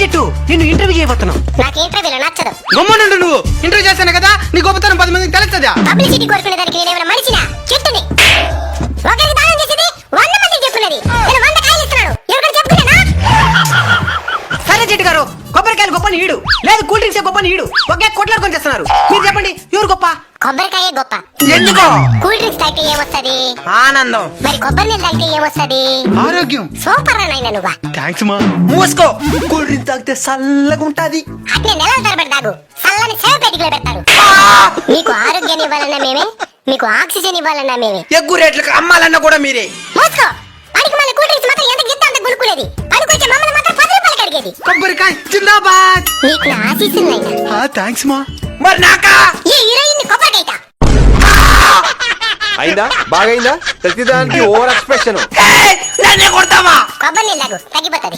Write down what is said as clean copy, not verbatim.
చెట్టు నిన్ను ఇంటర్వ్యూ చేయబోతున్నావు. నాకు ఇంటర్వ్యూలో నచ్చదు. గమ్మునుండు, నువ్వు ఇంటర్వ్యూ చేస్తాను కదా, నీ గొప్పతనం 10 మందికి తెలుస్తుందా? పబ్లిసిటీ కోరుకునే దానికి నేనేమైనా మనిషినా? చెట్టుని ఒకరికి దానం చేసేది 100 మందికి చెప్పుకునేది. నేను 100 కాయలు ఇస్తున్నాను, ఎవరికైనా చెప్పుకునేనా? సరే చెట్టు గారు, కొబ్బరికాయలు గొప్పని ఈడు, లేదు కూల్ డ్రింక్స్ గొప్పని ఈడు, ఒకే కొట్లాడుకొని చేస్తున్నారు. మీరు చెప్పండి, ఎవరు గొప్ప? కొబ్బరికాయ గొప్ప. ఎందుకో? కూల్ డ్రింక్స్ తాగితే ఏమొస్తది? ఆనందం. మరి కొబ్బరి నీళ్ళు తాగితే ఏమొస్తది? ఆరోగ్యం. సూపర్ నాయన నువ్వా. థ్యాంక్స్ మా. మూసుకో. కూల్ డ్రింక్ తాగితే చల్లగా ఉంటది. అట్లే నెలల తరబడి తాగు, చల్లని సేవ పెట్టుకులో పెడతారు. మీకు ఆరోగ్యాన్ని ఇవ్వాలన్నా మేమే, మీకు ఆక్సిజన్ ఇవ్వాలన్నా మేమే. ఎగ్గు రేట్లకు అమ్మాలన్నా కూడా మీరే. మూసుకో. పనికి మళ్ళీ కూల్ డ్రింక్స్ మాత్రం ఎంత గిద్ద అంత గులుకునేది, పనికొచ్చే మమ్మల్ని మాత్రం 10 రూపాయలకి అడిగేది. కొబ్బరికాయ జిందాబాద్. నీకు నా ఆశీస్సులు నాయన. థ్యాంక్స్ మా. మరి నాకా? ఈ హీరోయిన్ కొబ్బరికాయ అయిందా? బాగైందా? ప్రతిదానికి ఓవర్ ఎక్స్ప్రెషన్. నన్నే కొడతావా? కొబ్బరి నీళ్ళు తాగు, తగ్గిపోతుంది.